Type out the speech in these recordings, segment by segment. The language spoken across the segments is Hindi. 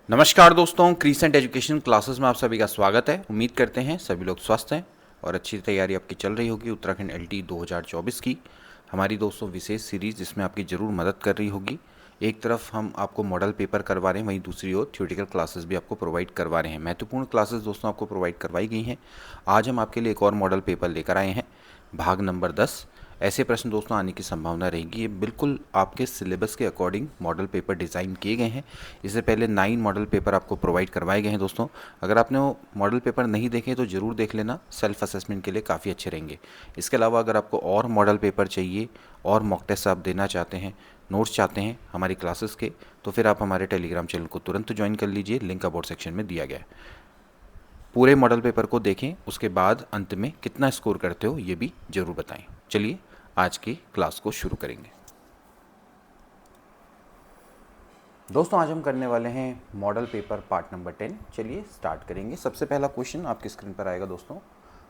नमस्कार दोस्तों, क्रीसेंट एजुकेशन क्लासेस में आप सभी का स्वागत है। उम्मीद करते हैं सभी लोग स्वस्थ हैं और अच्छी तैयारी आपकी चल रही होगी उत्तराखंड एलटी 2024 की। हमारी दोस्तों विशेष सीरीज़ जिसमें आपकी ज़रूर मदद कर रही होगी। एक तरफ हम आपको मॉडल पेपर करवा रहे हैं, वहीं दूसरी ओर थ्योरेटिकल क्लासेस भी आपको प्रोवाइड करवा रहे हैं। महत्वपूर्ण क्लासेस दोस्तों आपको प्रोवाइड करवाई गई हैं। आज हम आपके लिए एक और मॉडल पेपर लेकर आए हैं, भाग नंबर 10। ऐसे प्रश्न दोस्तों आने की संभावना रहेगी। ये बिल्कुल आपके सिलेबस के अकॉर्डिंग मॉडल पेपर डिज़ाइन किए गए हैं। इससे पहले 9 मॉडल पेपर आपको प्रोवाइड करवाए गए हैं दोस्तों। अगर आपने वो मॉडल पेपर नहीं देखे तो ज़रूर देख लेना, सेल्फ असेसमेंट के लिए काफ़ी अच्छे रहेंगे। इसके अलावा अगर आपको और मॉडल पेपर चाहिए और मॉक टेस्ट आप देना चाहते हैं, नोट्स चाहते हैं हमारी क्लासेस के, तो फिर आप हमारे टेलीग्राम चैनल को तुरंत ज्वाइन कर लीजिए। लिंक अबाउट सेक्शन में दिया गया है। पूरे मॉडल पेपर को देखें, उसके बाद अंत में कितना स्कोर करते हो ये भी ज़रूर बताएं। चलिए आज की क्लास को शुरू करेंगे। दोस्तों आज हम करने वाले हैं मॉडल पेपर पार्ट नंबर 10। चलिए स्टार्ट करेंगे। सबसे पहला क्वेश्चन आपकी स्क्रीन पर आएगा दोस्तों।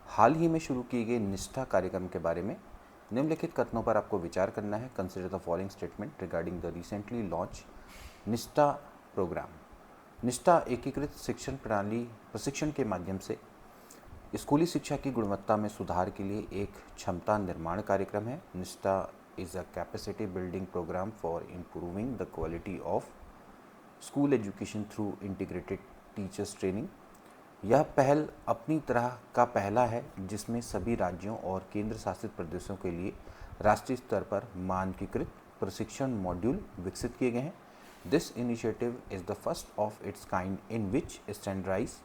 हाल ही में शुरू किए गए निष्ठा कार्यक्रम के बारे में निम्नलिखित कथनों पर आपको विचार करना है। Consider the following statement regarding the recently launch निष्ठा प्रोग्राम। निष्ठा एकीकृत शिक्षण प्रणाली प्रशिक्षण के माध्यम से स्कूली शिक्षा की गुणवत्ता में सुधार के लिए एक क्षमता निर्माण कार्यक्रम है। Nishtha is a capacity building programme for improving the quality of school education through integrated teachers training. यह पहल अपनी तरह का पहला है जिसमें सभी राज्यों और केंद्र शासित प्रदेशों के लिए राष्ट्रीय स्तर पर मानकीकृत प्रशिक्षण मॉड्यूल विकसित किए गए हैं। This initiative is the first of its kind in which standardise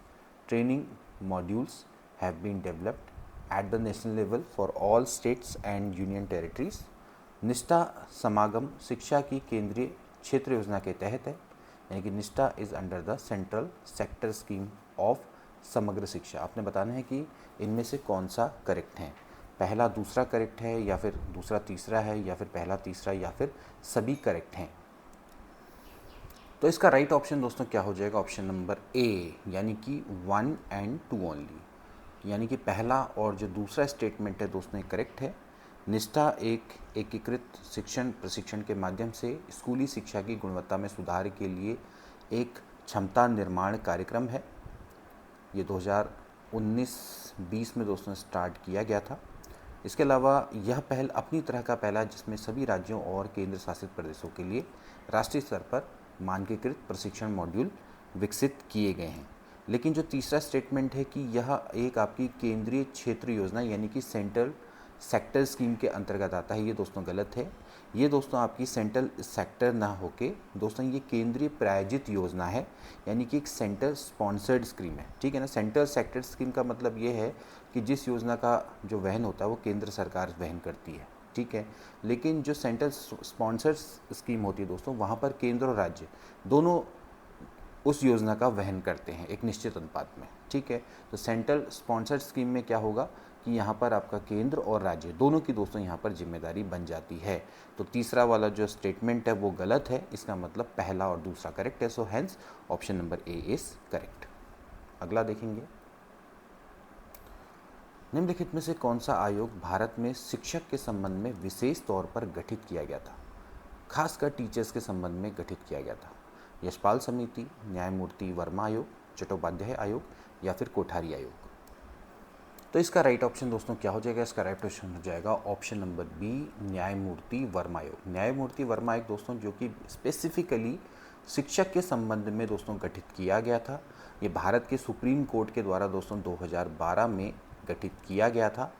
training modules have been developed at the national level for all states and union territories। निष्ठा समागम शिक्षा की केंद्रीय क्षेत्र योजना के तहत है, यानी कि निष्ठा is under the central sector scheme of समग्र शिक्षा। आपने बताना है कि इनमें से कौन सा करेक्ट है, पहला दूसरा करेक्ट है या फिर दूसरा तीसरा है या फिर पहला तीसरा या फिर सभी करेक्ट हैं। तो इसका राइट ऑप्शन दोस्तों क्या हो जाएगा? ऑप्शन नंबर ए, यानी कि 1 and 2 ओनली, यानी कि पहला और जो दूसरा स्टेटमेंट है दोस्तों ये करेक्ट है। निष्ठा एक एकीकृत शिक्षण प्रशिक्षण के माध्यम से स्कूली शिक्षा की गुणवत्ता में सुधार के लिए एक क्षमता निर्माण कार्यक्रम है। ये 2019-20 में दोस्तों स्टार्ट किया गया था। इसके अलावा यह पहल अपनी तरह का पहला जिसमें सभी राज्यों और केंद्र शासित प्रदेशों के लिए राष्ट्रीय स्तर पर मानकीकृत प्रशिक्षण मॉड्यूल विकसित किए गए हैं। लेकिन जो तीसरा स्टेटमेंट है कि यह एक आपकी केंद्रीय क्षेत्र योजना यानी कि सेंट्रल सेक्टर स्कीम के अंतर्गत आता है, ये दोस्तों गलत है। ये दोस्तों आपकी सेंट्रल सेक्टर ना होके दोस्तों ये केंद्रीय प्रायोजित योजना है, यानी कि एक सेंट्रल स्पॉन्सर्ड स्कीम है। ठीक है ना। सेंट्रल सेक्टर स्कीम का मतलब ये है कि जिस योजना का जो वहन होता है वो केंद्र सरकार वहन करती है। ठीक है। लेकिन जो सेंट्रल स्पॉन्सर्ड स्कीम होती है दोस्तों, वहाँ पर केंद्र और राज्य दोनों उस योजना का वहन करते हैं एक निश्चित अनुपात में। ठीक है। तो सेंट्रल स्पॉन्सर्ड स्कीम में क्या होगा कि यहाँ पर आपका केंद्र और राज्य दोनों की दोस्तों यहाँ पर जिम्मेदारी बन जाती है। तो तीसरा वाला जो स्टेटमेंट है वो गलत है, इसका मतलब पहला और दूसरा करेक्ट है। So hence option number A is correct. अगला देखेंगे। निम्नलिखित में से कौन सा आयोग भारत में शिक्षक के संबंध में विशेष तौर पर गठित किया गया था, खासकर टीचर्स के संबंध में गठित किया गया था? यशपाल समिति, न्यायमूर्ति वर्मा आयोग, चट्टोपाध्याय आयोग या फिर कोठारी आयोग? तो इसका राइट ऑप्शन दोस्तों क्या हो जाएगा? इसका राइट ऑप्शन हो जाएगा ऑप्शन नंबर बी, न्यायमूर्ति वर्मा आयोग। न्यायमूर्ति वर्मा आयोग दोस्तों जो कि स्पेसिफिकली शिक्षक के संबंध में दोस्तों गठित किया गया था। ये भारत के सुप्रीम कोर्ट के द्वारा दोस्तों 2012 में गठित किया गया था।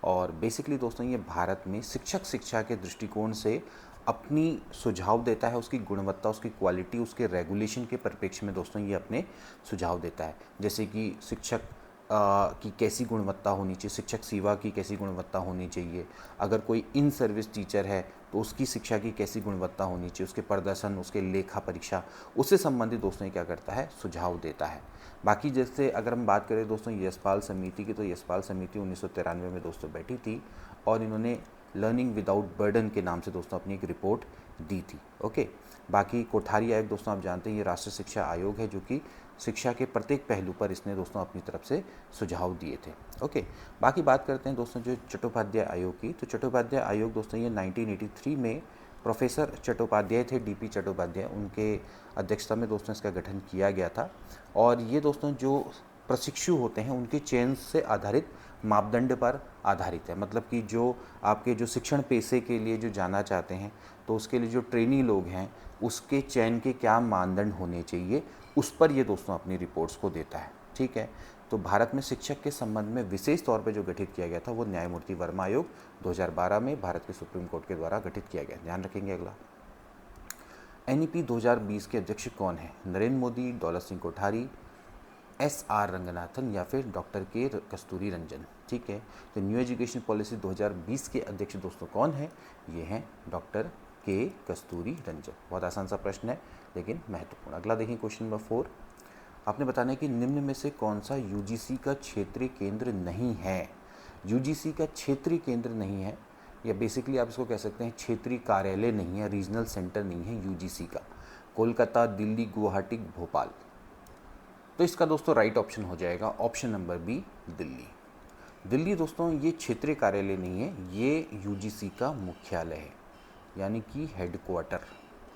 और बेसिकली दोस्तों ये भारत में शिक्षक शिक्षा के दृष्टिकोण से अपनी सुझाव देता है, उसकी गुणवत्ता, उसकी क्वालिटी, उसके रेगुलेशन के परिप्रेक्ष्य में दोस्तों ये अपने सुझाव देता है। जैसे कि शिक्षक की कैसी गुणवत्ता होनी चाहिए, शिक्षक सेवा की कैसी गुणवत्ता होनी चाहिए, अगर कोई इन सर्विस टीचर है तो उसकी शिक्षा की कैसी गुणवत्ता होनी चाहिए, उसके प्रदर्शन, उसके लेखा परीक्षा, उससे संबंधित दोस्तों ये क्या करता है? सुझाव देता है। बाकी जैसे अगर हम बात करें दोस्तों यशपाल समिति की, तो यशपाल समिति 1993 में दोस्तों बैठी थी और इन्होंने लर्निंग विदाउट बर्डन के नाम से दोस्तों अपनी एक रिपोर्ट दी थी। ओके। बाकी कोठारी आयोग दोस्तों आप जानते हैं ये राष्ट्रीय शिक्षा आयोग है जो कि शिक्षा के प्रत्येक पहलू पर इसने दोस्तों अपनी तरफ से सुझाव दिए थे। ओके। बाकी बात करते हैं दोस्तों जो चट्टोपाध्याय आयोग की, तो चट्टोपाध्याय आयोग दोस्तों ये 1983 में प्रोफेसर चट्टोपाध्याय थे, डीपी चट्टोपाध्याय, उनके अध्यक्षता में दोस्तों इसका गठन किया गया था। और ये दोस्तों जो प्रशिक्षु होते हैं उनके चयन से आधारित मापदंड पर आधारित है। मतलब कि जो आपके जो शिक्षण पेशे के लिए जो जाना चाहते हैं तो उसके लिए जो ट्रेनी लोग हैं उसके चयन के क्या मानदंड होने चाहिए, उस पर ये दोस्तों अपनी रिपोर्ट्स को देता है। ठीक है, तो भारत में शिक्षक के संबंध में विशेष तौर पर जो गठित किया गया था वो न्यायमूर्ति वर्मा आयोग 2012 में भारत के सुप्रीम कोर्ट के द्वारा गठित किया गया। ध्यान रखेंगे। अगला, NEP 2020 के अध्यक्ष कौन है? नरेंद्र मोदी, दौलत सिंह कोठारी, SR रंगनाथन या फिर डॉक्टर के कस्तूरी रंजन। ठीक है, तो न्यू एजुकेशन पॉलिसी 2020 के अध्यक्ष दोस्तों कौन है? ये हैं डॉक्टर के कस्तूरी रंजन। बहुत आसान सा प्रश्न है लेकिन महत्वपूर्ण। अगला देखिए क्वेश्चन नंबर 4। आपने बताना है कि निम्न में से कौन सा UGC का क्षेत्रीय केंद्र नहीं है? UGC का क्षेत्रीय केंद्र नहीं है, या बेसिकली आप इसको कह सकते हैं क्षेत्रीय कार्यालय नहीं है, रीजनल सेंटर नहीं है UGC का। कोलकाता, दिल्ली, गुवाहाटी, भोपाल। तो इसका दोस्तों राइट ऑप्शन हो जाएगा option number B, Delhi. Delhi दोस्तों ये क्षेत्रीय कार्यालय नहीं है, ये UGC का मुख्यालय है, यानी कि हेडक्वार्टर।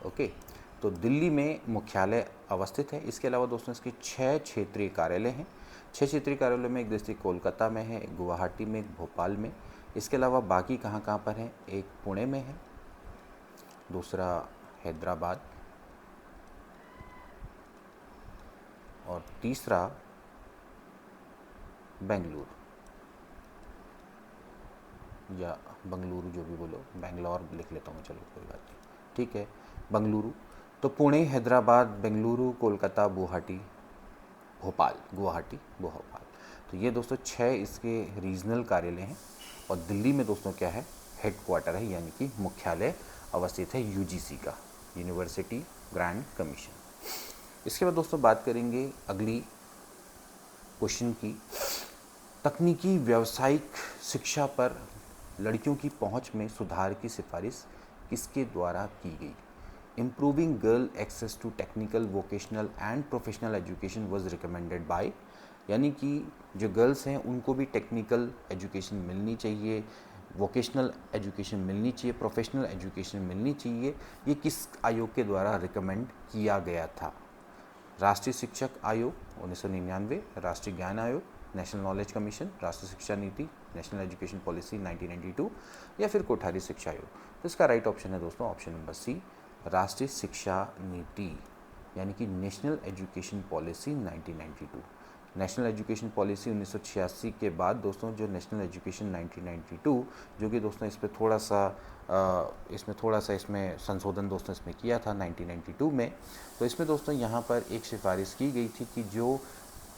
ओके, तो दिल्ली में मुख्यालय अवस्थित है। इसके अलावा दोस्तों इसके 6 क्षेत्रीय कार्यालय हैं। 6 क्षेत्रीय कार्यालय में एक दोस्तों कोलकाता में है, एक गुवाहाटी में, एक भोपाल में। इसके अलावा बाकी कहाँ पर हैं? एक पुणे में है, दूसरा हैदराबाद, और तीसरा बेंगलुरु, या बंगलुरु जो भी बोलो, बेंगलोर लिख लेता हूँ, चलो कोई बात नहीं। ठीक है, बंगलुरु। तो पुणे, हैदराबाद, बेंगलुरु, कोलकाता, गुवाहाटी, भोपाल, गुवाहाटी, भोपाल। तो ये दोस्तों 6 इसके रीजनल कार्यालय हैं। और दिल्ली में दोस्तों क्या है? हेडक्वार्टर है, यानी कि मुख्यालय अवस्थित है UGC का, यूनिवर्सिटी ग्रांड कमीशन। इसके बाद दोस्तों बात करेंगे अगली क्वेश्चन की। तकनीकी व्यावसायिक शिक्षा पर लड़कियों की पहुंच में सुधार की सिफारिश किसके द्वारा की गई? Improving girl access to technical, vocational and professional education was recommended by, यानी कि जो गर्ल्स हैं उनको भी टेक्निकल एजुकेशन मिलनी चाहिए, वोकेशनल एजुकेशन मिलनी चाहिए, प्रोफेशनल एजुकेशन मिलनी चाहिए। ये किस आयोग के द्वारा रिकमेंड किया गया था? राष्ट्रीय शिक्षक आयोग 1999, राष्ट्रीय ज्ञान आयोग, नेशनल नॉलेज कमीशन, राष्ट्रीय शिक्षा नीति, नेशनल एजुकेशन पॉलिसी 1992, या फिर कोठारी शिक्षा आयोग। तो इसका राइट ऑप्शन है दोस्तों ऑप्शन नंबर सी, राष्ट्रीय शिक्षा नीति, यानी कि national education policy 1992। National education policy 1986 के बाद दोस्तों जो नेशनल एजुकेशन 1992, जो कि दोस्तों इस पर थोड़ा सा इसमें संशोधन दोस्तों इसमें किया था 1992 में। तो इसमें दोस्तों यहाँ पर एक सिफारिश की गई थी कि जो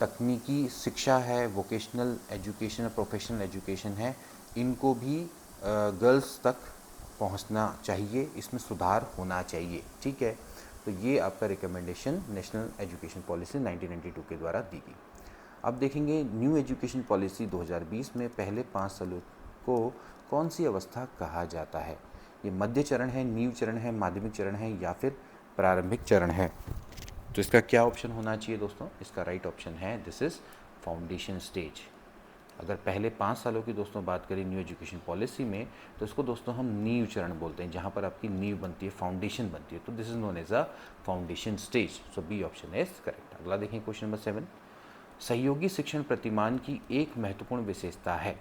तकनीकी शिक्षा है, वोकेशनल एजुकेशन और प्रोफेशनल एजुकेशन है, इनको भी गर्ल्स तक पहुँचना चाहिए, इसमें सुधार होना चाहिए। ठीक है, तो ये आपका रिकमेंडेशन नेशनल एजुकेशन पॉलिसी 1992 के द्वारा दी गई। अब देखेंगे न्यू एजुकेशन पॉलिसी 2020 में पहले 5 सालों को कौन सी अवस्था कहा जाता है? ये मध्य चरण है, नींव चरण है, माध्यमिक चरण है, या फिर प्रारंभिक चरण है? तो इसका क्या ऑप्शन होना चाहिए दोस्तों? इसका राइट ऑप्शन है दिस इज़ फाउंडेशन स्टेज। अगर पहले 5 सालों की दोस्तों बात करें न्यू एजुकेशन पॉलिसी में, तो इसको दोस्तों हम नींव चरण बोलते हैं, जहाँ पर आपकी नींव बनती है, फाउंडेशन बनती है। तो this is known as a foundation stage. So B option is correct. अगला देखें क्वेश्चन नंबर 7। सहयोगी शिक्षण प्रतिमान की एक महत्वपूर्ण विशेषता है,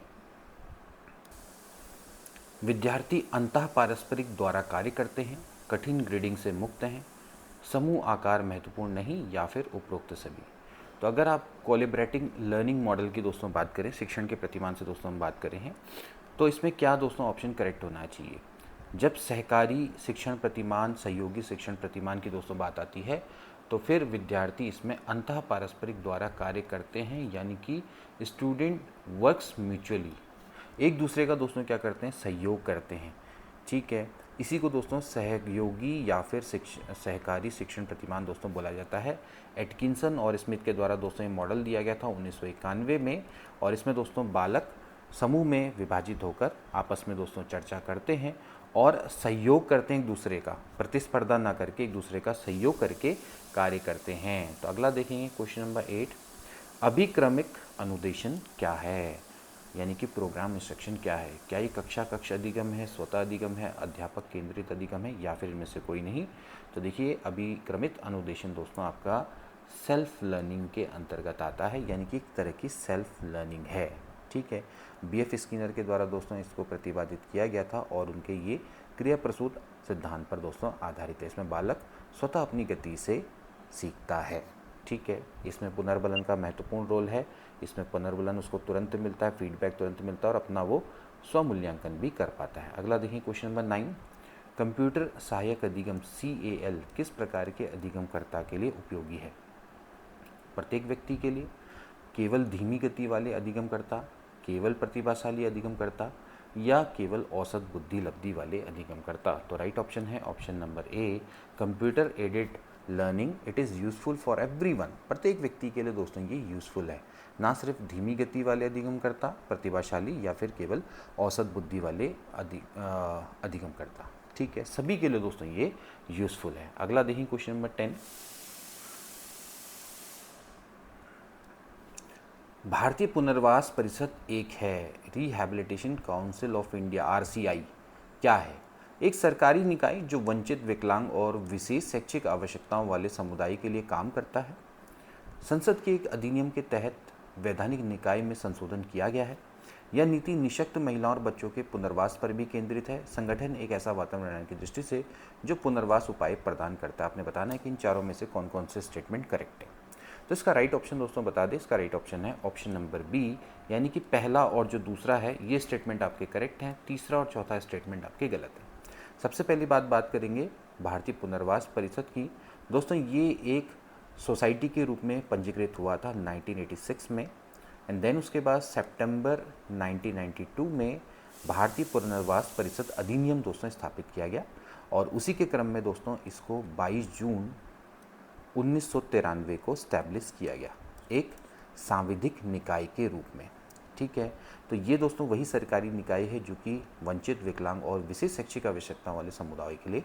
विद्यार्थी अंतः पारस्परिक द्वारा कार्य करते हैं, कठिन ग्रेडिंग से मुक्त हैं, समूह आकार महत्वपूर्ण नहीं, या फिर उपरोक्त सभी। तो अगर आप कोलैबोरेटिव लर्निंग मॉडल की दोस्तों बात करें, शिक्षण के प्रतिमान से दोस्तों हम बात करें हैं, तो इसमें क्या दोस्तों ऑप्शन करेक्ट होना चाहिए? जब सहकारी शिक्षण प्रतिमान, सहयोगी शिक्षण प्रतिमान की दोस्तों बात आती है, तो फिर विद्यार्थी इसमें अंतः पारस्परिक द्वारा कार्य करते हैं, यानी कि स्टूडेंट वर्क्स म्यूचुअली, एक दूसरे का दोस्तों क्या करते हैं? सहयोग करते हैं। ठीक है, इसी को दोस्तों सहयोगी या फिर सहकारी शिक्षण प्रतिमान दोस्तों बोला जाता है। एटकिंसन और स्मिथ के द्वारा दोस्तों ये मॉडल दिया गया था 1991 में, और इसमें दोस्तों बालक समूह में विभाजित होकर आपस में दोस्तों चर्चा करते हैं और सहयोग करते हैं, एक दूसरे का प्रतिस्पर्धा ना करके एक दूसरे का सहयोग करके कार्य करते हैं। तो अगला देखेंगे क्वेश्चन नंबर 8, अभिक्रमिक अनुदेशन क्या है? यानी कि प्रोग्राम इंस्ट्रक्शन क्या है, क्या ये कक्षा कक्ष अधिगम है, स्वतः अधिगम है, अध्यापक केंद्रित अधिगम है, या फिर इनमें से कोई नहीं। तो देखिए अभिक्रमित अनुदेशन दोस्तों आपका सेल्फ लर्निंग के अंतर्गत आता है, यानी कि एक तरह की सेल्फ लर्निंग है। ठीक है, BF स्किनर के द्वारा दोस्तों इसको प्रतिपादित किया गया था और उनके ये क्रिया प्रसूत सिद्धांत पर दोस्तों आधारित है। इसमें बालक स्वतः अपनी गति से सीखता है। ठीक है, इसमें पुनर्बलन का महत्वपूर्ण रोल है। इसमें पुनर्बलन उसको तुरंत मिलता है, फीडबैक तुरंत मिलता है और अपना वो स्वमूल्यांकन भी कर पाता है। अगला देखिए क्वेश्चन नंबर 9, कंप्यूटर सहायक अधिगम CAL किस प्रकार के अधिगमकर्ता के लिए उपयोगी है? प्रत्येक व्यक्ति के लिए, केवल धीमी गति वाले अधिगमकर्ता, केवल प्रतिभाशाली अधिगमकर्ता, या केवल औसत बुद्धि लब्धि वाले अधिगमकर्ता? तो राइट ऑप्शन है option number A, computer aided learning it is useful for everyone. प्रत्येक व्यक्ति के लिए दोस्तों ये यूज़फुल है, ना सिर्फ धीमी गति वाले अधिगमकर्ता, प्रतिभाशाली या फिर केवल औसत बुद्धि वाले अधिगमकर्ता। ठीक है, सभी के लिए दोस्तों ये यूज़फुल है। अगला देखिए क्वेश्चन नंबर 10, भारतीय पुनर्वास परिषद एक है, rehabilitation council of India RCI क्या है? एक सरकारी निकाय जो वंचित, विकलांग और विशेष शैक्षिक आवश्यकताओं वाले समुदाय के लिए काम करता है। संसद के एक अधिनियम के तहत वैधानिक निकाय में संशोधन किया गया है। यह नीति निःशक्त महिलाओं और बच्चों के पुनर्वास पर भी केंद्रित है। संगठन एक ऐसा वातावरण बनाने की दृष्टि से जो पुनर्वास उपाय प्रदान करता है। आपने बताना है कि इन चारों में से कौन कौन से स्टेटमेंट करेक्ट है। तो इसका राइट ऑप्शन दोस्तों बता दें, इसका राइट ऑप्शन है ऑप्शन नंबर बी, यानी कि पहला और जो दूसरा है ये स्टेटमेंट आपके करेक्ट हैं, तीसरा और चौथा स्टेटमेंट आपके गलत है। सबसे पहली बात करेंगे भारतीय पुनर्वास परिषद की। दोस्तों ये एक सोसाइटी के रूप में पंजीकृत हुआ था 1986 में, एंड देन उसके बाद सितंबर 1992 में भारतीय पुनर्वास परिषद अधिनियम दोस्तों स्थापित किया गया और उसी के क्रम में दोस्तों इसको 22 जून 1993 को स्टैब्लिश किया गया एक सांविधिक निकाय के रूप में। ठीक है, तो ये दोस्तों वही सरकारी निकाय है जो कि वंचित, विकलांग और विशेष शैक्षिक आवश्यकताओं वाले समुदाय के लिए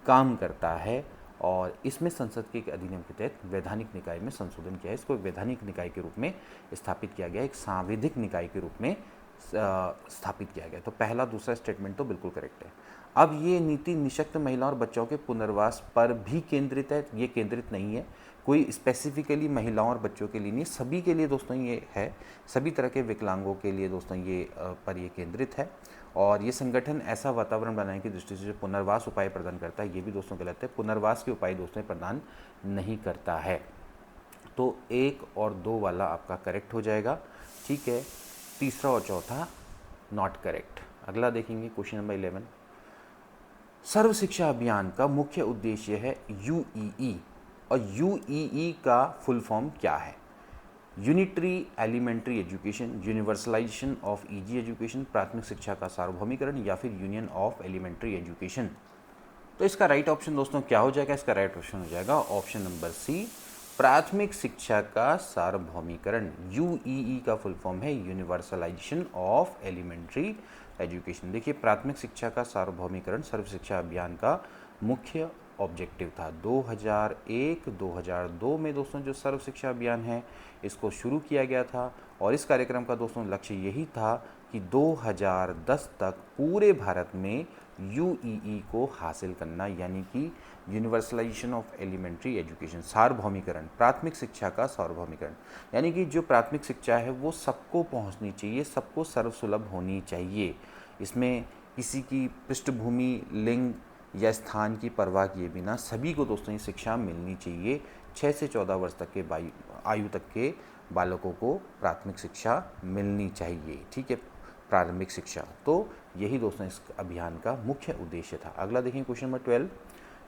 काम करता है और इसमें संसद के एक अधिनियम के तहत वैधानिक निकाय में संशोधन किया है। इसको वैधानिक निकाय के रूप में स्थापित किया गया, एक सांविधिक निकाय के रूप में स्थापित किया गया। तो पहला दूसरा स्टेटमेंट तो बिल्कुल करेक्ट है। अब ये नीति निःशक्त महिलाओं और बच्चों के पुनर्वास पर भी केंद्रित है, ये केंद्रित नहीं है कोई स्पेसिफिकली महिलाओं और बच्चों के लिए नहीं, सभी के लिए दोस्तों ये है, सभी तरह के विकलांगों के लिए दोस्तों ये पर ये केंद्रित है। और ये संगठन ऐसा वातावरण बनाने की दृष्टि से जो पुनर्वास उपाय प्रदान करता है, ये भी दोस्तों गलत है, पुनर्वास के उपाय दोस्तों प्रदान नहीं करता है। तो 1 और 2 वाला आपका करेक्ट हो जाएगा। ठीक है, तीसरा और चौथा नॉट करेक्ट। अगला देखेंगे क्वेश्चन नंबर 11, सर्व शिक्षा अभियान का मुख्य उद्देश्य है UEE और UEE का फुल फॉर्म क्या है? Unitary elementary education, universalisation of easy education, प्राथमिक शिक्षा का सार्वभौमिकरण, या फिर यूनियन ऑफ एलिमेंट्री एजुकेशन। तो इसका राइट ऑप्शन दोस्तों क्या हो जाएगा? इसका राइट ऑप्शन हो जाएगा ऑप्शन नंबर सी, प्राथमिक शिक्षा का सार्वभौमिकरण। UEE का फुल फॉर्म है यूनिवर्सलाइजेशन ऑफ एलिमेंट्री एजुकेशन। देखिए प्राथमिक शिक्षा का सार्वभौमिकरण सर्व शिक्षा अभियान का मुख्य ऑब्जेक्टिव था। 2001-2002 में दोस्तों जो सर्व शिक्षा अभियान है इसको शुरू किया गया था और इस कार्यक्रम का दोस्तों लक्ष्य यही था कि 2010 तक पूरे भारत में UEE को हासिल करना, यानी कि यूनिवर्सलाइजेशन ऑफ एलिमेंट्री एजुकेशन, सार्वभौमिकरण, प्राथमिक शिक्षा का सार्वभौमिकरण, यानी कि जो प्राथमिक शिक्षा है वो सबको पहुंचनी चाहिए, सबको सर्वसुलभ होनी चाहिए। इसमें किसी की पृष्ठभूमि, लिंग या स्थान की परवाह किए बिना सभी को दोस्तों ये शिक्षा मिलनी चाहिए। 6 से 14 वर्ष तक के आयु तक के बालकों को प्राथमिक शिक्षा मिलनी चाहिए। ठीक है, प्रारंभिक शिक्षा। तो यही दोस्तों इस अभियान का मुख्य उद्देश्य था। अगला देखें question number 12,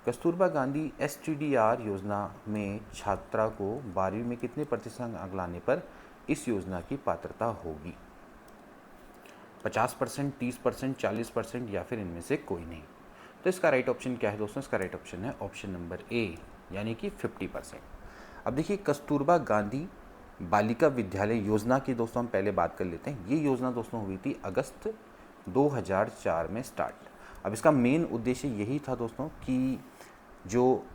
Kasturba Gandhi STDR योजना में छात्रा को 12वीं में कितने प्रतिशत अंक लाने पर इस योजना की पात्रता होगी? 50%, 30%, 40% या फिर इनमें से कोई नहीं? तो इसका राइट ऑप्शन क्या है दोस्तों? इसका राइट ऑप्शन है ऑप्शन नंबर ए, यानी कि 50%। अब देखिए कस्तूरबा गांधी बालिका विद्यालय योजना की दोस्तों हम पहले बात कर लेते हैं। ये योजना दोस्तों हुई थी अगस्त 2004 में स्टार्ट। अब इसका मेन उद्देश्य यही था दोस्तों कि जो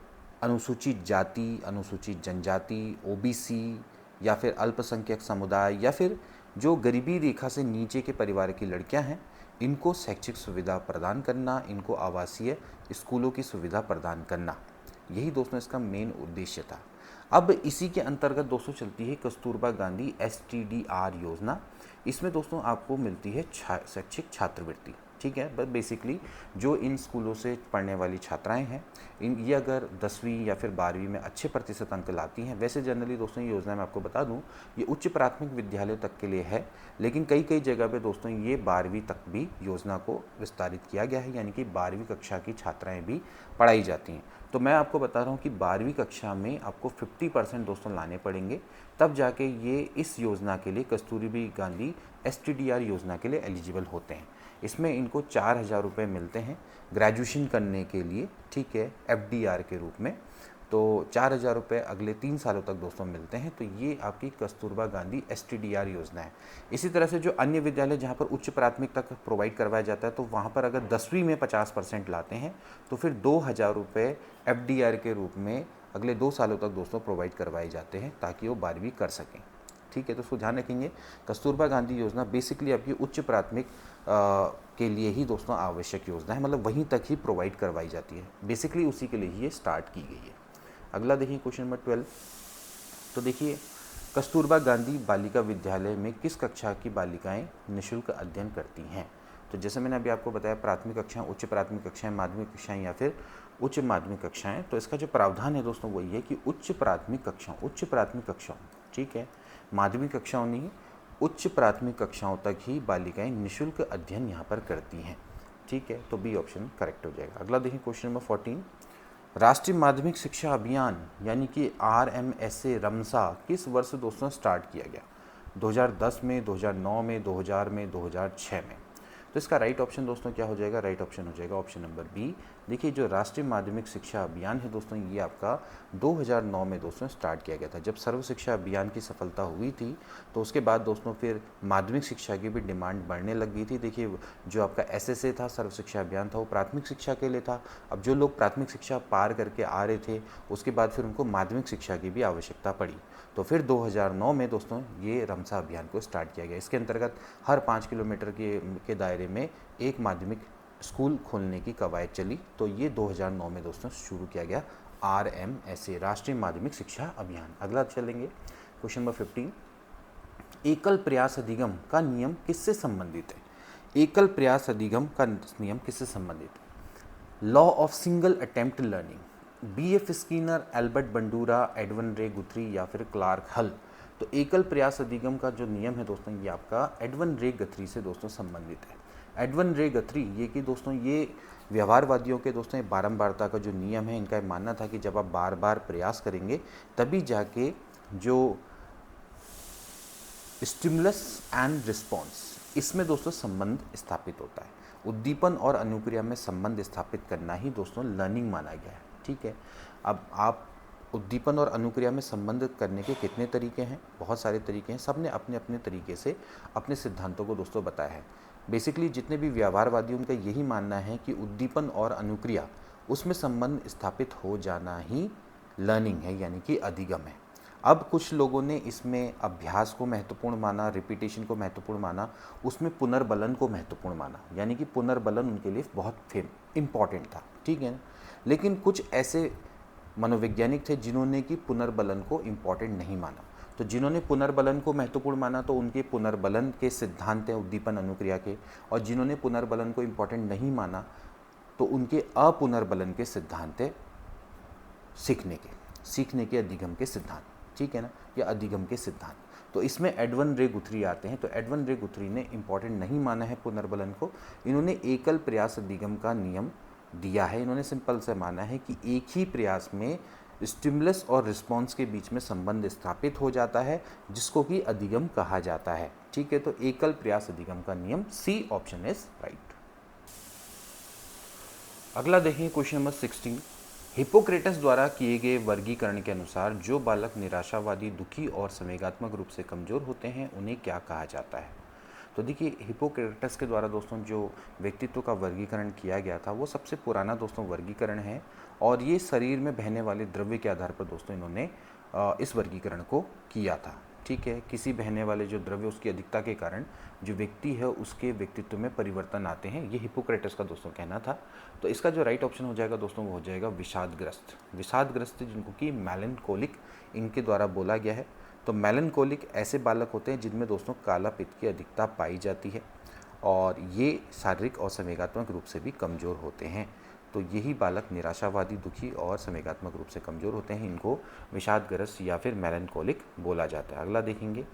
अनुसूचित जाति, अनुसूचित जनजाति, OBC या फिर अल्पसंख्यक समुदाय या फिर जो गरीबी रेखा से नीचे के परिवार की लड़कियां हैं, इनको शैक्षिक सुविधा प्रदान करना, इनको आवासीय स्कूलों की सुविधा प्रदान करना, यही दोस्तों इसका मेन उद्देश्य था। अब इसी के अंतर्गत दोस्तों चलती है कस्तूरबा गांधी STDR योजना। इसमें दोस्तों आपको मिलती है शैक्षिक छात्रवृत्ति, ठीक है। बस बेसिकली जो इन स्कूलों से पढ़ने वाली छात्राएं हैं, ये अगर 10वीं या फिर 12वीं में अच्छे प्रतिशत अंक लाती हैं, वैसे जनरली दोस्तों ये योजना मैं आपको बता दूं, ये उच्च प्राथमिक विद्यालय तक के लिए है, लेकिन कई कई जगह पे दोस्तों ये 12वीं तक भी योजना को विस्तारित किया गया है, यानी कि 12वीं कक्षा की छात्राएँ भी पढ़ाई जाती हैं। तो मैं आपको बता रहा हूँ कि 12वीं कक्षा में आपको 50% दोस्तों लाने पड़ेंगे, तब जाके ये इस योजना के लिए, कस्तूरबा गांधी STDR योजना के लिए एलिजिबल होते हैं। इसमें इनको 4,000 रुपये मिलते हैं ग्रेजुएशन करने के लिए, ठीक है, FDR के रूप में। तो 4,000 रुपये अगले 3 सालों तक दोस्तों मिलते हैं। तो ये आपकी कस्तूरबा गांधी STDR योजना है। इसी तरह से जो अन्य विद्यालय जहाँ पर उच्च प्राथमिक तक प्रोवाइड करवाया जाता है, तो वहाँ पर अगर 10वीं में 50% लाते हैं तो फिर 2,000 रुपये FDR के रूप में अगले 2 सालों तक दोस्तों प्रोवाइड करवाए जाते हैं, ताकि वो 12वीं कर सकें, ठीक है। तो उसको ध्यान रखेंगे, कस्तूरबा गांधी योजना बेसिकली आपकी उच्च प्राथमिक के लिए ही दोस्तों आवश्यक योजना है, मतलब वहीं तक ही प्रोवाइड करवाई जाती है, बेसिकली उसी के लिए ही ये स्टार्ट की गई है। अगला देखिए क्वेश्चन नंबर 12। तो देखिए, कस्तूरबा गांधी बालिका विद्यालय में किस कक्षा की बालिकाएं निःशुल्क अध्ययन करती हैं? तो जैसे मैंने अभी आपको बताया, प्राथमिक कक्षाएं, उच्च प्राथमिक कक्षाएं, माध्यमिक कक्षाएं या फिर उच्च माध्यमिक कक्षाएं। तो इसका जो प्रावधान है दोस्तों वही है कि उच्च प्राथमिक कक्षाओं, ठीक है, माध्यमिक कक्षाओं नहीं, उच्च प्राथमिक कक्षाओं तक ही बालिकाएं निःशुल्क अध्ययन यहाँ पर करती हैं, ठीक है। तो बी ऑप्शन करेक्ट हो जाएगा। अगला देखिए क्वेश्चन नंबर 14। राष्ट्रीय माध्यमिक शिक्षा अभियान यानी कि RMSA रमसा किस वर्ष दोस्तों स्टार्ट किया गया? 2010 में, 2009 में, 2000 में, 2006 में? तो इसका राइट ऑप्शन दोस्तों क्या हो जाएगा? राइट ऑप्शन हो जाएगा ऑप्शन नंबर बी। देखिए, जो राष्ट्रीय माध्यमिक शिक्षा अभियान है दोस्तों, ये आपका 2009 में दोस्तों स्टार्ट किया गया था। जब सर्व शिक्षा अभियान की सफलता हुई थी, तो उसके बाद दोस्तों फिर माध्यमिक शिक्षा की भी डिमांड बढ़ने लग गई थी। देखिए, जो आपका SSA था, सर्व शिक्षा अभियान था, वो प्राथमिक शिक्षा के लिए था। अब जो लोग प्राथमिक शिक्षा पार करके आ रहे थे, उसके बाद फिर उनको माध्यमिक शिक्षा की भी आवश्यकता पड़ी। तो फिर 2009 में दोस्तों ये रमसा अभियान को स्टार्ट किया गया। इसके अंतर्गत हर 5 किलोमीटर के दायरे में एक माध्यमिक स्कूल खोलने की कवायद चली। तो ये 2009 में दोस्तों शुरू किया गया RMSA, राष्ट्रीय माध्यमिक शिक्षा अभियान। अगला चलेंगे क्वेश्चन नंबर 15। एकल प्रयास अधिगम का नियम किससे संबंधित है? एकल प्रयास अधिगम का नियम किससे संबंधित है? Law of single attempt learning, BF Skinner, Albert Bandura, Edwin Ray Guthrie या फिर क्लार्क हल? तो एकल प्रयास अधिगम का जो नियम है दोस्तों, ये आपका एडवन रे गथरी से दोस्तों संबंधित है। एडवन रे गथरी ये कि दोस्तों ये व्यवहारवादियों के दोस्तों ये बारंबारता का जो नियम है, इनका मानना था कि जब आप बार बार प्रयास करेंगे तभी जाके जो स्टिमुलस एंड रिस्पॉन्स, इसमें दोस्तों संबंध स्थापित होता है। उद्दीपन और अनुक्रिया में संबंध स्थापित करना ही दोस्तों लर्निंग माना गया है, ठीक है। अब आप उद्दीपन और अनुक्रिया में संबंध करने के कितने तरीके हैं? बहुत सारे तरीके हैं, सब ने अपने अपने तरीके से अपने सिद्धांतों को दोस्तों बताया है। बेसिकली जितने भी व्यवहारवादियों का यही मानना है कि उद्दीपन और अनुक्रिया, उसमें संबंध स्थापित हो जाना ही लर्निंग है, यानी कि अधिगम है। अब कुछ लोगों ने इसमें अभ्यास को महत्वपूर्ण माना, रिपीटेशन को महत्वपूर्ण माना, उसमें पुनर्बलन को महत्वपूर्ण माना, यानी कि पुनर्बलन उनके लिए बहुत इम्पॉर्टेंट था, ठीक है ना। लेकिन कुछ ऐसे मनोवैज्ञानिक थे जिन्होंने कि पुनर्बलन को इम्पॉर्टेंट नहीं माना। तो जिन्होंने पुनर्बलन को महत्वपूर्ण माना, तो उनके पुनर्बलन के सिद्धांत हैं उद्दीपन अनुक्रिया के, और जिन्होंने पुनर्बलन को इम्पॉर्टेंट नहीं माना, तो उनके अपुनर्बलन के सिद्धांत है सीखने के अधिगम के सिद्धांत, ठीक है ना, या अधिगम के सिद्धांत। तो इसमें एडवन रे गुथरी आते हैं। तो एडवन रे गुथरी ने इम्पॉर्टेंट नहीं माना है पुनर्बलन को, इन्होंने एकल प्रयास अधिगम का नियम दिया है। इन्होंने सिंपल से माना है कि एक ही प्रयास में स्टिमुलस और रिस्पॉन्स के बीच में संबंध स्थापित हो जाता है, जिसको कि अधिगम कहा जाता है, ठीक है। तो एकल प्रयास अधिगम का नियम, सी ऑप्शन इज राइट। अगला देखिए क्वेश्चन नंबर 16। हिप्पोक्रेटस द्वारा किए गए वर्गीकरण के अनुसार जो बालक निराशावादी, दुखी और संवेगात्मक रूप से कमजोर होते हैं, उन्हें क्या कहा जाता है? तो देखिए, हिप्पोक्रेटस के द्वारा दोस्तों जो व्यक्तित्व का वर्गीकरण किया गया था, वो सबसे पुराना दोस्तों वर्गीकरण है, और ये शरीर में बहने वाले द्रव्य के आधार पर दोस्तों इन्होंने इस वर्गीकरण को किया था, ठीक है, किसी बहने वाले जो द्रव्य उसकी अधिकता के कारण जो व्यक्ति है उसके व्यक्तित्व में परिवर्तन आते हैं, ये हिप्पोक्रेटस का दोस्तों कहना था। तो इसका जो राइट ऑप्शन हो जाएगा दोस्तों वो हो जाएगा विषादग्रस्त। विषादग्रस्त जिनको कि मेलनकोलिक इनके द्वारा बोला गया है। तो मेलनकोलिक ऐसे बालक होते हैं जिनमें दोस्तों काला पित्त की अधिकता पाई जाती है और ये शारीरिक और संवेगात्मक रूप से भी कमज़ोर होते हैं। तो यही बालक निराशावादी, दुखी और संवेगात्मक रूप से कमज़ोर होते हैं, इनको विषादग्रस्त या फिर मेलनकोलिक बोला जाता है। अगला देखेंगे,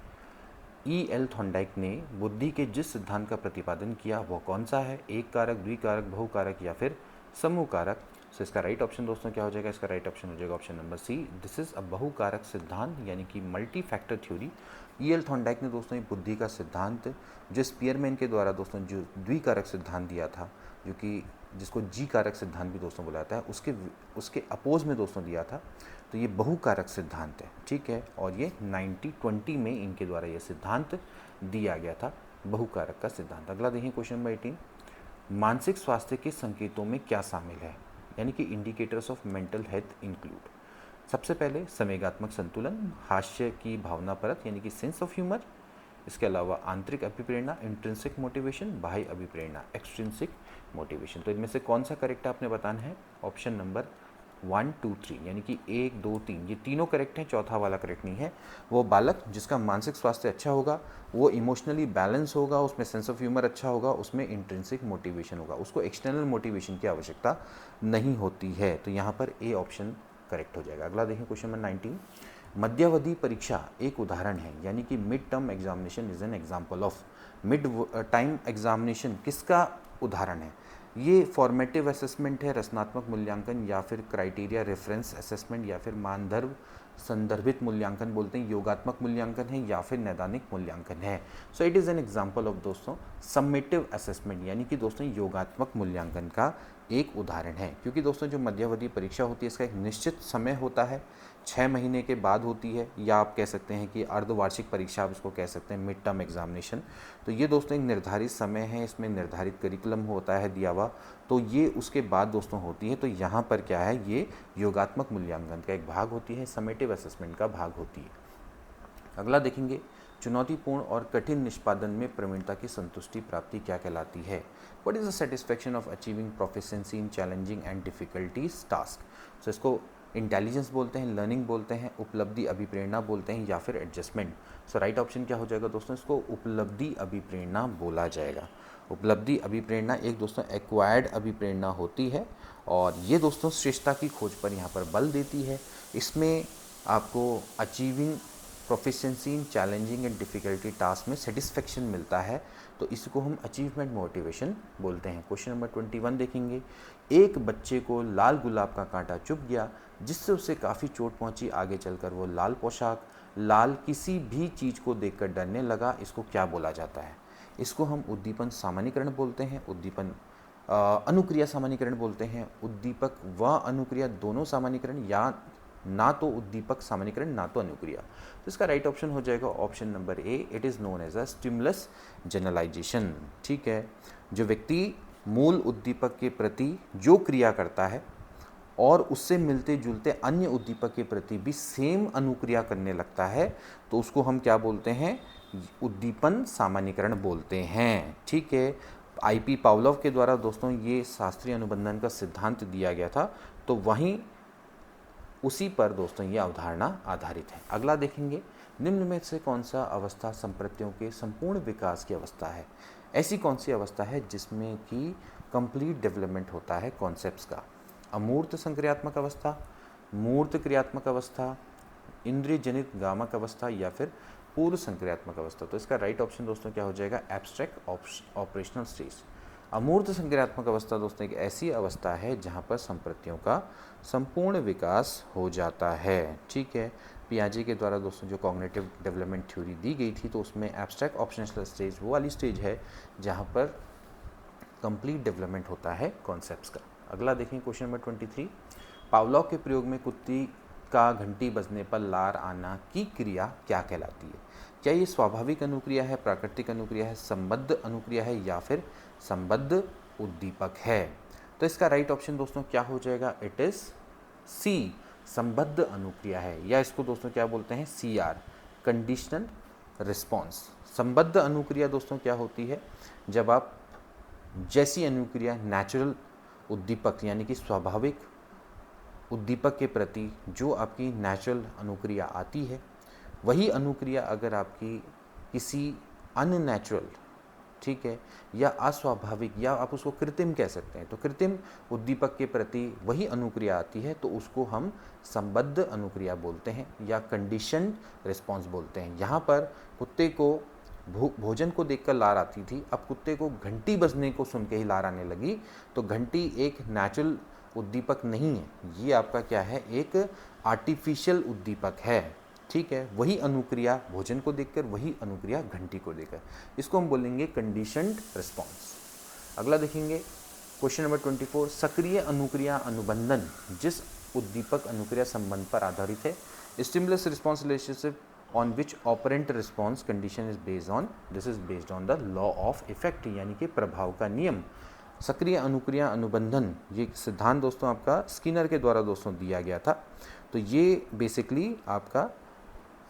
E.L. थॉर्नडाइक ने बुद्धि के जिस सिद्धांत का प्रतिपादन किया वह कौन सा है? एक कारक, द्विकारक, बहुकारक या फिर समूह कारक? तो इसका राइट ऑप्शन दोस्तों क्या हो जाएगा? इसका राइट ऑप्शन हो जाएगा option number C, this is a बहुकारक सिद्धांत यानी कि multi factor theory. E.L. Thorndike ने दोस्तों ये बुद्धि का सिद्धांत जो स्पीयरमैन के द्वारा दोस्तों जो द्विकारक सिद्धांत दिया था, जो कि जिसको जी कारक सिद्धांत भी दोस्तों बुलाता है, उसके अपोज में दोस्तों दिया था। तो ये बहुकारक सिद्धांत है, ठीक है, और ये 1920 में इनके द्वारा ये सिद्धांत दिया गया था, बहुकारक का सिद्धांत। अगला देखिए क्वेश्चन नंबर 18, मानसिक स्वास्थ्य के संकेतों में क्या शामिल है, यानी कि indicators of mental health include. सबसे पहले संवेगात्मक संतुलन, हास्य की भावना परत यानी कि सेंस ऑफ ह्यूमर, इसके अलावा आंतरिक अभिप्रेरणा इंट्रिंसिक मोटिवेशन, बाह्य अभिप्रेरणा एक्सट्रिंसिक मोटिवेशन। तो इनमें से कौन सा करेक्ट आपने बताना है? ऑप्शन नंबर 1, 2, 3 यानी कि 1, 2, 3 ये तीनों करेक्ट हैं, चौथा वाला करेक्ट नहीं है। वो बालक जिसका मानसिक स्वास्थ्य अच्छा होगा, वो इमोशनली बैलेंस होगा, उसमें सेंस ऑफ ह्यूमर अच्छा होगा, उसमें इंट्रिंसिक मोटिवेशन होगा, उसको एक्सटर्नल मोटिवेशन की आवश्यकता नहीं होती है। तो यहाँ पर ए ऑप्शन करेक्ट हो जाएगा। अगला देखें क्वेश्चन नंबर 19, मध्यावधि परीक्षा एक उदाहरण है, यानी कि mid term examination is an example of. Mid time examination किसका उदाहरण है? ये फॉर्मेटिव असेसमेंट है, रचनात्मक मूल्यांकन या फिर क्राइटेरिया रेफरेंस असेसमेंट या फिर मानदंड संदर्भित मूल्यांकन बोलते हैं, योगात्मक मूल्यांकन है या फिर नैदानिक मूल्यांकन है। So it is an example of दोस्तों समेटिव असेसमेंट, यानी कि दोस्तों योगात्मक मूल्यांकन का एक उदाहरण है। क्योंकि दोस्तों जो मध्यावधि परीक्षा होती है इसका एक निश्चित समय होता है, 6 महीने के बाद होती है, या आप कह सकते हैं कि अर्धवार्षिक परीक्षा आप इसको कह सकते हैं, मिड टर्म एग्जामिनेशन। तो ये दोस्तों एक निर्धारित समय है, इसमें निर्धारित करिकुलम होता है दिया हुआ, तो ये उसके बाद दोस्तों होती है। तो यहाँ पर क्या है, ये योगात्मक मूल्यांकन का एक भाग होती है, समेटिव असेसमेंट का भाग होती है। अगला देखेंगे, चुनौतीपूर्ण और कठिन निष्पादन में प्रवीणता की संतुष्टि प्राप्ति क्या कहलाती है? What is the satisfaction of achieving proficiency in challenging and difficulties task. So इसको इंटेलिजेंस बोलते हैं, लर्निंग बोलते हैं, उपलब्धि अभिप्रेरणा बोलते हैं या फिर एडजस्टमेंट। सो राइट ऑप्शन क्या हो जाएगा दोस्तों? इसको उपलब्धि अभिप्रेरणा बोला जाएगा। उपलब्धि अभिप्रेरणा एक दोस्तों एक्वायर्ड अभिप्रेरणा होती है और ये दोस्तों श्रेष्ठता की खोज पर यहाँ पर बल देती है। इसमें आपको achieving proficiency in challenging and difficulty task में सेटिस्फेक्शन मिलता है, तो इसको हम अचीवमेंट मोटिवेशन बोलते हैं। क्वेश्चन नंबर 21 देखेंगे, एक बच्चे को लाल गुलाब का कांटा चुभ गया जिससे उसे काफ़ी चोट पहुंची, आगे चलकर वो लाल पोशाक, लाल किसी भी चीज़ को देखकर डरने लगा, इसको क्या बोला जाता है? इसको हम उद्दीपन सामान्यीकरण बोलते हैं, उद्दीपन अनुक्रिया सामान्यीकरण बोलते हैं, उद्दीपक व अनुक्रिया दोनों सामान्यीकरण, या ना तो उद्दीपक सामान्यीकरण ना तो अनुक्रिया। तो इसका राइट ऑप्शन हो जाएगा option number A, it is known as a stimulus generalisation. ठीक है, जो व्यक्ति मूल उद्दीपक के प्रति जो क्रिया करता है और उससे मिलते जुलते अन्य उद्दीपक के प्रति भी सेम अनुक्रिया करने लगता है, तो उसको हम क्या बोलते हैं? उद्दीपन सामान्यीकरण बोलते हैं। ठीक है, आईपी पावलोव के द्वारा दोस्तों ये शास्त्रीय अनुबंधन का सिद्धांत दिया गया था, तो वहीं उसी पर दोस्तों ये अवधारणा आधारित है। अगला देखेंगे, निम्न में से कौन सा अवस्था संप्रत्यों के संपूर्ण विकास की अवस्था है? ऐसी कौन सी अवस्था है जिसमें कि कंप्लीट डेवलपमेंट होता है कॉन्सेप्ट्स का? अमूर्त संक्रियात्मक अवस्था, मूर्त क्रियात्मक अवस्था, इंद्रिय जनित गामक अवस्था या फिर पूर्व संक्रियात्मक अवस्था। तो इसका राइट ऑप्शन दोस्तों क्या हो जाएगा? Abstract operational stage. अमूर्त संक्रियात्मक अवस्था दोस्तों एक ऐसी अवस्था है जहाँ पर संप्रत्तियों का संपूर्ण विकास हो जाता है। ठीक है, पियाजे के द्वारा दोस्तों जो कॉग्निटिव डेवलपमेंट थ्योरी दी गई थी, तो उसमें एब्स्ट्रैक्ट ऑपरेशनल स्टेज वो वाली स्टेज है जहाँ पर कंप्लीट डेवलपमेंट होता है कॉन्सेप्ट्स का। अगला देखें क्वेश्चन नंबर 23, पावलोव के प्रयोग में कुत्ती का घंटी बजने पर लार आना की क्रिया क्या कहलाती है? क्या ये स्वाभाविक अनुक्रिया है, प्राकृतिक अनुक्रिया है, संबद्ध अनुक्रिया है या फिर संबद्ध उद्दीपक है? तो इसका राइट ऑप्शन दोस्तों क्या हो जाएगा? इट इज सी, संबद्ध अनुक्रिया है, या इसको दोस्तों क्या बोलते हैं? CR, conditional response. संबद्ध अनुक्रिया दोस्तों क्या होती है, जब आप जैसी अनुक्रिया नेचुरल उद्दीपक यानी कि स्वाभाविक उद्दीपक के प्रति जो आपकी नेचुरल अनुक्रिया आती है, वही अनुक्रिया अगर आपकी किसी अननेचुरल, ठीक है, या अस्वाभाविक, या आप उसको कृत्रिम कह सकते हैं, तो कृत्रिम उद्दीपक के प्रति वही अनुक्रिया आती है, तो उसको हम संबद्ध अनुक्रिया बोलते हैं या कंडीशनड रिस्पॉन्स बोलते हैं। यहाँ पर कुत्ते को भोजन को देखकर लार आती थी, अब कुत्ते को घंटी बजने को सुन के ही लार आने लगी, तो घंटी एक नेचुरल उद्दीपक नहीं है, ये आपका क्या है, एक आर्टिफिशियल उद्दीपक है, ठीक है। वही अनुक्रिया भोजन को देखकर, वही अनुक्रिया घंटी को देखकर, इसको हम बोलेंगे कंडीशनड रिस्पॉन्स। अगला देखेंगे क्वेश्चन नंबर 24, सक्रिय अनुक्रिया अनुबंधन जिस उद्दीपक अनुक्रिया संबंध पर आधारित है। Stimulus response relationship on which operant response condition is based on, this is based on the law of effect, यानी कि प्रभाव का नियम। सक्रिय अनुक्रिया अनुबंधन, ये सिद्धांत दोस्तों आपका स्किनर के द्वारा दोस्तों दिया गया था। तो ये बेसिकली आपका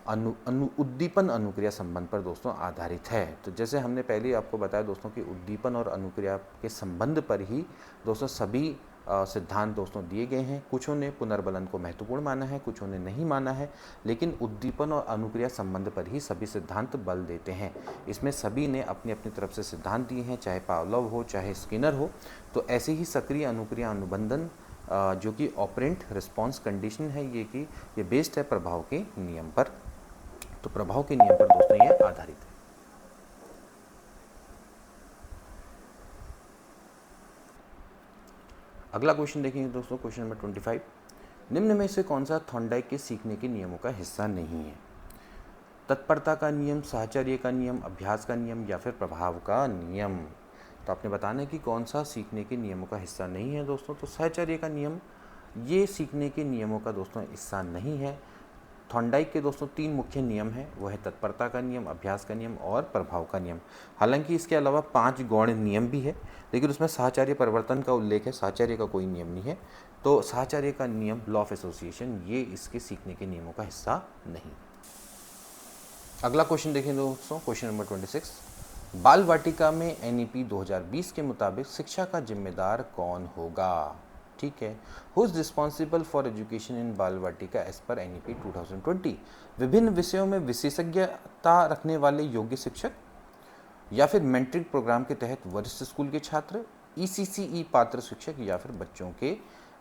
उद्दीपन अनुक्रिया संबंध पर दोस्तों आधारित है। तो जैसे हमने पहले आपको बताया दोस्तों कि उद्दीपन और अनुक्रिया के संबंध पर ही दोस्तों सभी सिद्धांत दोस्तों दिए गए हैं। कुछों ने पुनर्बलन को महत्वपूर्ण माना है, कुछों ने नहीं माना है, लेकिन उद्दीपन और अनुक्रिया संबंध पर ही सभी सिद्धांत बल देते हैं। इसमें सभी ने अपनी अपनी तरफ से सिद्धांत दिए हैं, चाहे पावलोव हो चाहे स्किनर हो। तो ऐसे ही सक्रिय अनुक्रिया अनुबंधन जो कि ऑपरेंट रिस्पॉन्स कंडीशन है, ये बेस्ड है प्रभाव के नियम पर। तो प्रभाव के नियम पर दोस्तों ये आधारित है। अगला क्वेश्चन देखेंगे दोस्तों, क्वेश्चन नंबर 25, निम्न में से कौन सा थॉर्नडाइक के सीखने के नियमों का हिस्सा नहीं है। तत्परता का नियम, साहचर्य का नियम, अभ्यास का नियम या फिर प्रभाव का नियम। तो आपने बताना है कि कौन सा सीखने के नियमों का हिस्सा नहीं है दोस्तों। तो साहचर्य का नियम ये सीखने के नियमों का दोस्तों हिस्सा नहीं है। थॉर्नडाइक के दोस्तों 3 मुख्य नियम हैं, वो है तत्परता का नियम, अभ्यास का नियम और प्रभाव का नियम। हालांकि इसके अलावा 5 गौण नियम भी है, लेकिन उसमें साहचर्य परिवर्तन का उल्लेख है, साहचर्य का कोई नियम नहीं है। तो साहचर्य का नियम, लॉ ऑफ एसोसिएशन, ये इसके सीखने के नियमों का हिस्सा नहीं। अगला क्वेश्चन देखें दोस्तों, क्वेश्चन नंबर 26, बाल वाटिका में एनईपी 2020 के मुताबिक शिक्षा का जिम्मेदार कौन होगा। ठीक है, who is responsible for education in बाल वाटिका एज पर एनईपी 2020। विभिन्न विषयों में विशेषज्ञता रखने वाले योग्य शिक्षक, या फिर मेंटरिंग प्रोग्राम के तहत वरिष्ठ स्कूल के छात्र, ईसीसीई पात्र शिक्षक, या फिर बच्चों के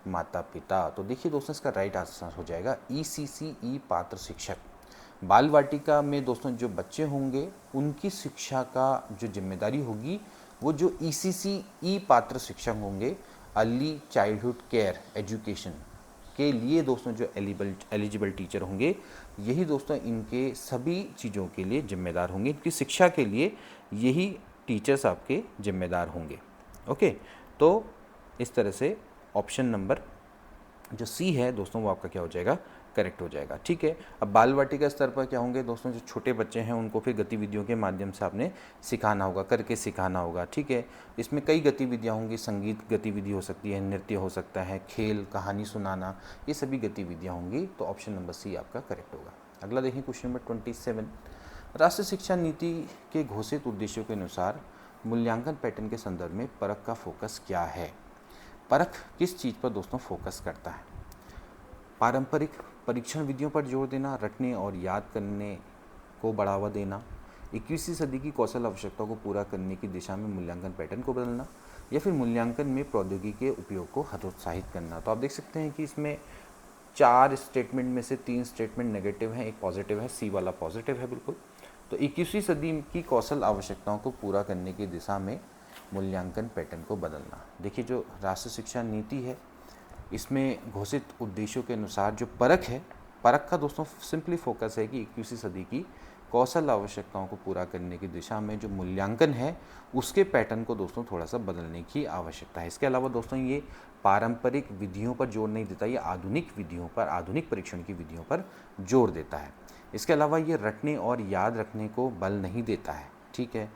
माता पिता। तो देखिए दोस्तों, इसका राइट आंसर हो जाएगा ईसीसीई पात्र शिक्षक। बाल वाटिका में दोस्तों जो बच्चे होंगे उनकी शिक्षा का जो जिम्मेदारी होगी वो जो ईसीसीई पात्र शिक्षक होंगे, अर्ली चाइल्डहुड केयर एजुकेशन के लिए दोस्तों जो एलिजिबल टीचर होंगे, यही दोस्तों इनके सभी चीज़ों के लिए जिम्मेदार होंगे, इनकी शिक्षा के लिए यही टीचर्स आपके जिम्मेदार होंगे। ओके, तो इस तरह से ऑप्शन नंबर जो सी है दोस्तों वो आपका क्या हो जाएगा, करेक्ट हो जाएगा। ठीक है, अब बाल वाटिका स्तर पर क्या होंगे दोस्तों, जो छोटे बच्चे हैं उनको फिर गतिविधियों के माध्यम से आपने सिखाना होगा, करके सिखाना होगा। ठीक है, इसमें कई गतिविधियां होंगी, संगीत गतिविधि हो सकती है, नृत्य हो सकता है, खेल, कहानी सुनाना, ये सभी गतिविधियां होंगी। तो ऑप्शन नंबर सी आपका करेक्ट होगा। अगला देखिए क्वेश्चन नंबर 27, राष्ट्रीय शिक्षा नीति के घोषित उद्देश्यों के अनुसार मूल्यांकन पैटर्न के संदर्भ में परख का फोकस क्या है। परख किस चीज़ पर दोस्तों फोकस करता है। पारंपरिक परीक्षण विधियों पर जोर देना, रटने और याद करने को बढ़ावा देना, 21वीं सदी की कौशल आवश्यकताओं को पूरा करने की दिशा में मूल्यांकन पैटर्न को बदलना, या फिर मूल्यांकन में प्रौद्योगिकी के उपयोग को हतोत्साहित करना। तो आप देख सकते हैं कि इसमें 4 स्टेटमेंट में से 3 स्टेटमेंट नेगेटिव हैं, एक पॉजिटिव है, सी वाला पॉजिटिव है बिल्कुल। तो 21वीं सदी की कौशल आवश्यकताओं को पूरा करने की दिशा में मूल्यांकन पैटर्न को बदलना। देखिए, जो राष्ट्रीय शिक्षा नीति है इसमें घोषित उद्देश्यों के अनुसार जो परख है, परख का दोस्तों सिंपली फोकस है कि 21वीं सदी की कौशल आवश्यकताओं को पूरा करने की दिशा में जो मूल्यांकन है उसके पैटर्न को दोस्तों थोड़ा सा बदलने की आवश्यकता है। इसके अलावा दोस्तों ये पारंपरिक विधियों पर जोर नहीं देता, ये आधुनिक विधियों पर, आधुनिक परीक्षण की विधियों पर जोर देता है। इसके अलावा ये रटने और याद रखने को बल नहीं देता है। ठीक है,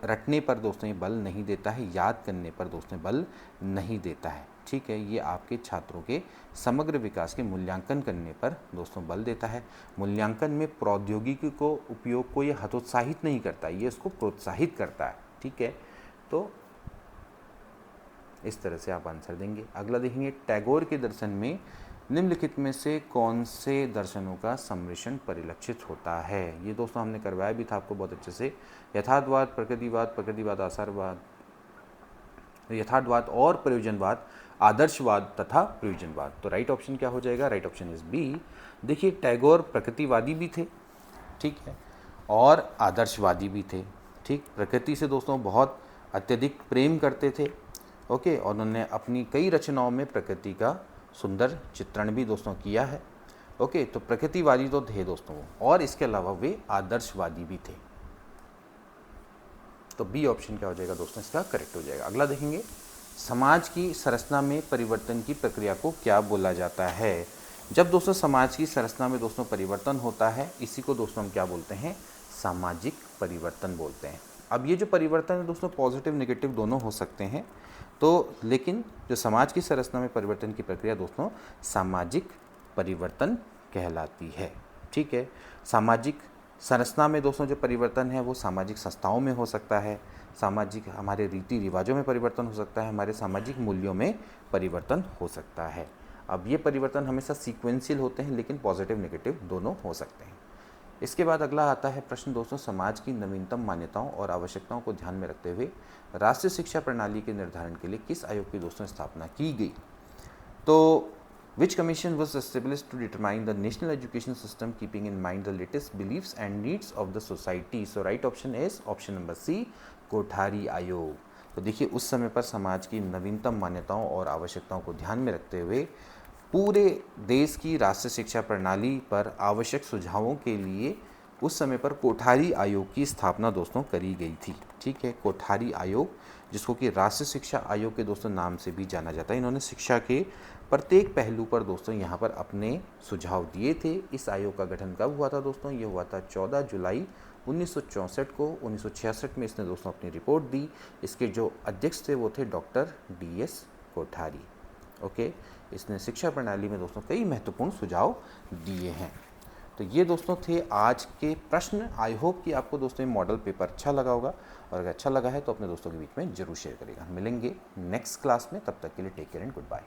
रटने पर दोस्तों ये बल नहीं देता है, याद करने पर दोस्तों बल नहीं देता है। ठीक है, ये आपके छात्रों के समग्र विकास के मूल्यांकन करने पर दोस्तों बल देता है। मूल्यांकन में प्रौद्योगिकी को उपयोग को ये हतोत्साहित नहीं करता, ये इसको प्रोत्साहित करता है। ठीक है, तो इस तरह से आप आंसर देंगे। अगला देखेंगे, टैगोर के दर्शन में निम्नलिखित में से कौन से दर्शनों का सम्मिश्रण परिलक्षित होता है। ये दोस्तों हमने करवाया भी था आपको बहुत अच्छे से। यथार्थवाद, प्रकृतिवाद, प्रकृतिवाद आसारवाद, यथार्थवाद और प्रयोजनवाद, आदर्शवाद तथा प्रयोजनवाद। तो राइट ऑप्शन क्या हो जाएगा? Right option is B. देखिए, टैगोर प्रकृतिवादी भी थे, ठीक है, और आदर्शवादी भी थे। ठीक, प्रकृति से दोस्तों बहुत अत्यधिक प्रेम करते थे। ओके, और उन्होंने अपनी कई रचनाओं में प्रकृति का सुंदर चित्रण भी दोस्तों किया है। ओके, तो प्रकृतिवादी तो थे दोस्तों वो, और इसके अलावा वे आदर्शवादी भी थे। तो बी ऑप्शन क्या हो जाएगा दोस्तों? इसका करेक्ट हो जाएगा। अगला देखेंगे, समाज की संरचना में परिवर्तन की प्रक्रिया को क्या बोला जाता है। जब दोस्तों समाज की संरचना में दोस्तों परिवर्तन होता है, इसी को दोस्तों हम क्या बोलते हैं? सामाजिक परिवर्तन बोलते हैं। अब ये जो परिवर्तन है दोस्तों, पॉजिटिव नेगेटिव दोनों हो सकते हैं, तो लेकिन जो समाज की संरचना में परिवर्तन की प्रक्रिया दोस्तों सामाजिक परिवर्तन कहलाती है। ठीक है, सामाजिक संरचना में दोस्तों जो परिवर्तन है वो सामाजिक संस्थाओं में हो सकता है, सामाजिक हमारे रीति रिवाजों में परिवर्तन हो सकता है, हमारे सामाजिक मूल्यों में परिवर्तन हो सकता है। अब ये परिवर्तन हमेशा सीक्वेंशियल होते हैं, लेकिन पॉजिटिव नेगेटिव दोनों हो सकते हैं। इसके बाद अगला आता है प्रश्न दोस्तों, समाज की नवीनतम मान्यताओं और आवश्यकताओं को ध्यान में रखते हुए राष्ट्रीय शिक्षा प्रणाली के निर्धारण के लिए किस आयोग की दोस्तों स्थापना की गई। तो which commission was established to determine the national education system keeping in mind the latest beliefs and needs of the society? So right option is option number C, Kothari आयोग। तो देखिए, उस समय पर समाज की नवीनतम मान्यताओं और आवश्यकताओं को ध्यान में रखते हुए पूरे देश की राष्ट्रीय शिक्षा प्रणाली पर आवश्यक सुझावों के लिए उस समय पर कोठारी आयोग की स्थापना दोस्तों करी गई थी। ठीक है, कोठारी आयोग, जिसको कि राष्ट्रीय शिक्षा आयोग के दोस्तों नाम से भी जाना जाता है। इन्होंने शिक्षा के प्रत्येक पहलू पर दोस्तों यहाँ पर अपने सुझाव दिए थे। इस आयोग का गठन कब हुआ था दोस्तों? ये हुआ था 14 जुलाई 1964 को। 1966 में इसने दोस्तों अपनी रिपोर्ट दी। इसके जो अध्यक्ष थे वो थे डॉक्टर DS कोठारी। ओके, इसने शिक्षा प्रणाली में दोस्तों कई महत्वपूर्ण सुझाव दिए हैं। तो ये दोस्तों थे आज के प्रश्न। आई होप कि आपको दोस्तों ये मॉडल पेपर अच्छा लगा होगा, और अगर अच्छा लगा है तो अपने दोस्तों के बीच में जरूर शेयर करेगा। मिलेंगे नेक्स्ट क्लास में, तब तक के लिए take care and good bye.